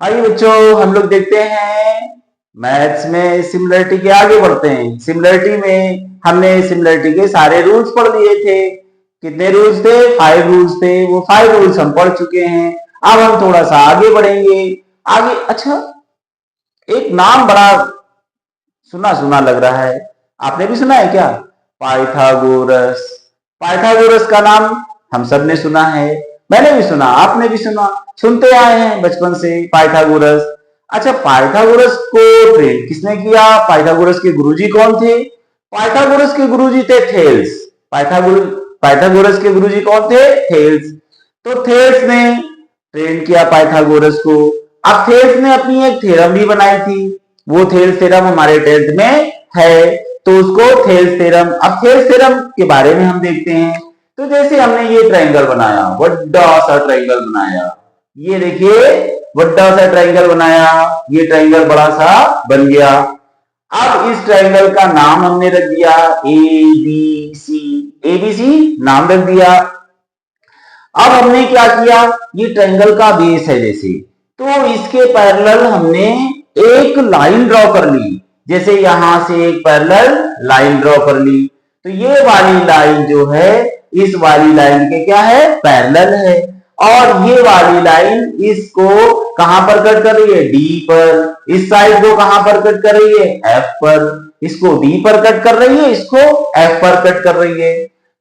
आइए बच्चों, हम लोग देखते हैं मैथ्स में सिमिलरिटी के आगे बढ़ते हैं। सिमिलरिटी में हमने सिमिलरिटी के सारे रूल्स पढ़ लिए थे। कितने रूल्स थे? 5 रूल्स थे। वो 5 रूल्स हम पढ़ चुके हैं। अब हम थोड़ा सा आगे बढ़ेंगे। आगे अच्छा, एक नाम बड़ा सुना सुना लग रहा है, आपने भी सुना है क्या? पाइथागोरस। पाइथागोरस का नाम हम सब ने सुना है, मैंने भी सुना, आपने भी सुना, सुनते आए हैं बचपन से पाइथागोरस। अच्छा, पाइथागोरस को ट्रेन किसने किया? पाइथागोरस के गुरुजी कौन थे? पाइथागोरस के गुरुजी थे थेल्स। पाइथागोरस के गुरुजी कौन थे? थेल्स। तो थेल्स ने ट्रेन किया पाइथागोरस को। अब थेल्स ने अपनी एक थ्योरम भी बनाई थी, वो थेल्स थ्योरम हमारे 10th में है, तो उसको थेल्स थ्योरम। अब थेल्स थ्योरम के बारे में हम देखते हैं। तो जैसे हमने ये ट्रायंगल बनाया, बड़ा सा ट्रायंगल बनाया, ये देखिए बड़ा सा ट्रायंगल बनाया, ये ट्रायंगल बड़ा सा बन गया। अब इस ट्रायंगल का नाम हमने रख दिया एबीसी। एबीसी नाम रख दिया। अब हमने क्या किया, ये ट्रायंगल का बेस है जैसे, तो इसके पैरेलल हमने एक लाइन ड्रॉ कर ली। जैसे यहां से एक पैरेलल लाइन ड्रॉ कर ली, तो ये वाली लाइन जो है इस वाली लाइन के क्या है? पैरेलल है। और ये वाली लाइन इसको कहां पर कट कर रही है? डी पर। इस साइड को कहां पर कट कर रही है? एफ पर। इसको डी पर कट कर रही है, इसको एफ पर कट कर रही है।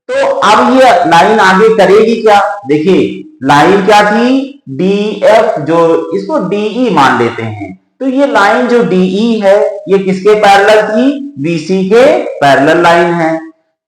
तो अब ये लाइन आगे करेगी क्या? देखिए लाइन क्या थी? डी एफ, जो इसको डीई मान लेते हैं। तो ये लाइन जो डीई है ये किसके पैरेलल थी? बीसी के पैरेलल लाइन है।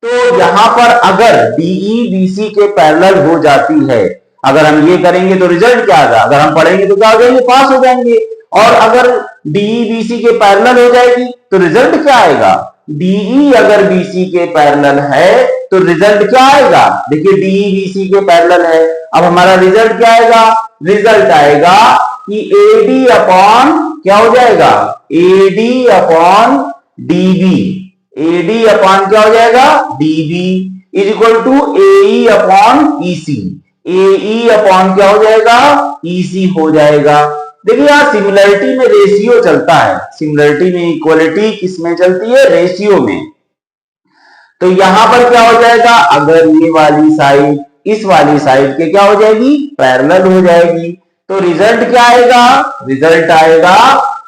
तो यहां पर अगर डीई बीसी के पैरेलल हो जाती है, अगर हम ये करेंगे तो रिजल्ट क्या आएगा? अगर हम पढ़ेंगे तो क्या हो जाएंगे? पास हो जाएंगे। और अगर डीई बीसी के पैरेलल हो जाएगी तो रिजल्ट क्या आएगा? डीई अगर बीसी के पैरेलल है तो रिजल्ट क्या आएगा? देखिए डीई बीसी के पैरेलल है। अब हमारा रिजल्ट क्या आएगा? रिजल्ट आएगा कि एडी अपॉन क्या हो जाएगा? AD upon DB. AD upon क्या हो जाएगा? DB is equal to AE upon EC. AE upon क्या हो जाएगा? ईसी हो जाएगा। देखिए यहां सिमिलरिटी में रेशियो चलता है। सिमिलरिटी में इक्वलिटी किसमें चलती है? रेशियो में। तो यहां पर क्या हो जाएगा? अगर ये वाली साइड इस वाली साइड के क्या हो जाएगी? पैरेलल हो जाएगी। तो रिजल्ट क्या आएगा? रिजल्ट आएगा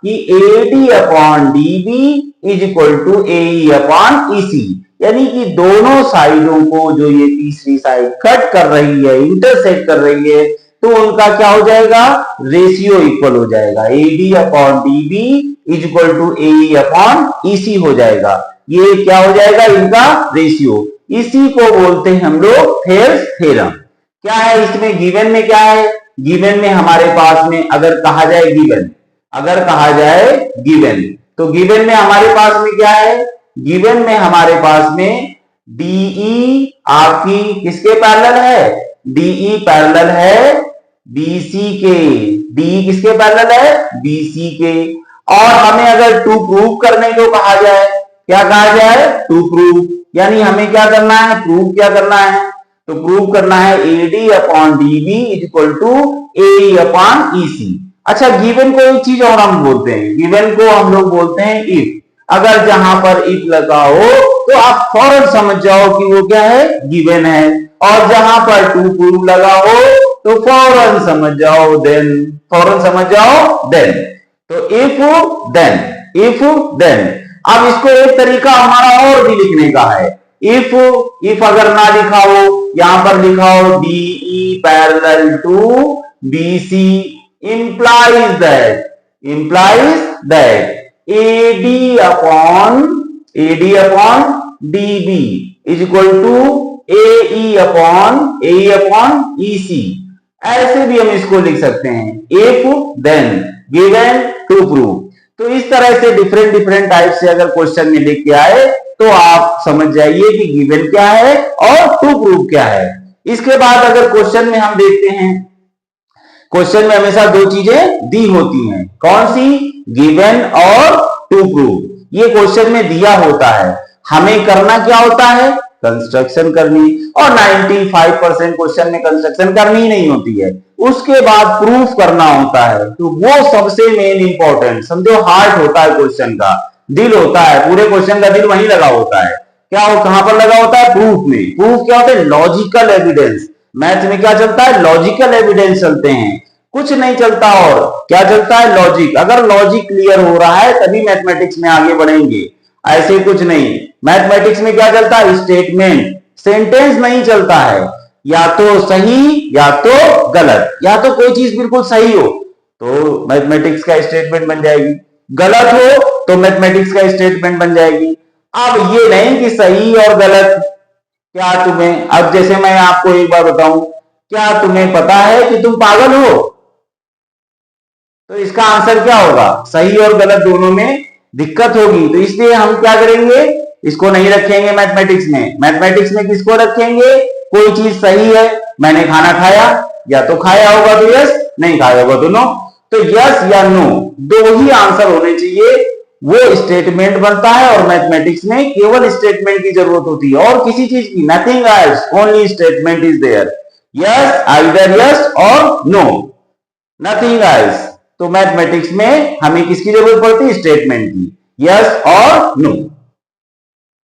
कि AD upon DB is equal to AE upon EC. यानी कि दोनों साइडों को जो ये तीसरी साइड कट कर रही है, इंटरसेक्ट कर रही है, तो उनका क्या हो जाएगा? रेशियो इक्वल हो जाएगा। AD upon DB is equal to AE upon EC हो जाएगा। ये क्या हो जाएगा? इनका रेशियो। इसी को बोलते हैं हम लोग थेल्स थ्योरम। क्या है इसमें? गिवन में क्या है? गिवन में हमारे पास में अगर कहा जाए गिवन, अगर कहा जाए गिवन, तो गिवन में हमारे पास में क्या है? गिवन में हमारे पास में डीई आपकी किसके पैरेलल है? डीई पैरेलल है बीसी के। डी किसके पैरेलल है? बीसी के। और हमें अगर टू प्रूव करने को कहा जाए, क्या कहा जाए? टू प्रूव, यानी हमें क्या करना है? प्रूव क्या करना है? तो प्रूव करना है AD upon DB is equal to AE upon EC. अच्छा, गिवन को एक चीज और हम बोलते हैं, गिवन को हम लोग बोलते हैं इफ। अगर जहां पर इफ लगा हो तो आप फौरन समझ जाओ कि वो क्या है? गिवन है। और जहां पर टू प्रूव लगा हो तो फौरन समझ जाओ देन, फौरन समझ जाओ देन। तो इफ देन, इफ देन। अब इसको एक तरीका हमारा और भी लिखने का है। इफ अगर ना लिखा हो, यहां पर लिखा हो DE parallel to BC implies that AD upon DB is equal to AE upon EC। ऐसे भी हम इसको लिख सकते हैं, if then given to prove। तो इस तरह से डिफरेंट टाइप से अगर क्वेश्चन में लिख के आए तो आप समझ जाइए कि गिवन क्या है और टू प्रूव क्या है। इसके बाद अगर क्वेश्चन में हम देखते हैं, क्वेश्चन में हमेशा दो चीजें दी होती हैं, कौन सी? गिवन और टू प्रूव। ये क्वेश्चन में दिया होता है, हमें करना क्या होता है? कंस्ट्रक्शन करनी। और 95% क्वेश्चन में कंस्ट्रक्शन करनी ही नहीं होती है, उसके बाद प्रूफ करना होता है। तो वो सबसे मेन इंपॉर्टेंट, समझो हार्ट होता है क्वेश्चन का, दिल होता है, पूरे क्वेश्चन का दिल वहीं लगा होता है। क्या हो, कहां पर लगा होता है? प्रूफ में। प्रूफ क्या होता है? Logical evidence. मैथ में क्या चलता है? लॉजिकल एविडेंस चलते हैं, कुछ नहीं चलता। और क्या चलता है? लॉजिक। अगर लॉजिक क्लियर हो रहा है तभी मैथमेटिक्स में आगे बढ़ेंगे, ऐसे कुछ नहीं। मैथमेटिक्स में क्या चलता है? स्टेटमेंट, सेंटेंस नहीं चलता है। या तो सही या तो गलत, या तो कोई चीज बिल्कुल सही हो तो मैथमेटिक्स का स्टेटमेंट बन जाएगी, गलत हो तो मैथमेटिक्स का स्टेटमेंट बन जाएगी। अब ये नहीं कि सही और गलत, क्या तुम्हें, अब जैसे मैं आपको एक बार बताऊं, क्या तुम्हें पता है कि तुम पागल हो? तो इसका आंसर क्या होगा? सही और गलत दोनों में दिक्कत होगी। तो इसलिए हम क्या करेंगे, इसको नहीं रखेंगे मैथमेटिक्स में। मैथमेटिक्स में किसको रखेंगे? कोई चीज सही है, मैंने खाना खाया, या तो खाया होगा तो यस, नहीं खाया होगा तो नो। तो यस या नो दो ही आंसर होने चाहिए, वो स्टेटमेंट बनता है। और मैथमेटिक्स में केवल स्टेटमेंट की जरूरत होती है और किसी चीज की, nothing else, only statement is there. Yes, either yes और नो, नथिंग एल्स। तो मैथमेटिक्स में हमें किसकी जरूरत पड़ती है? स्टेटमेंट की, यस और नो।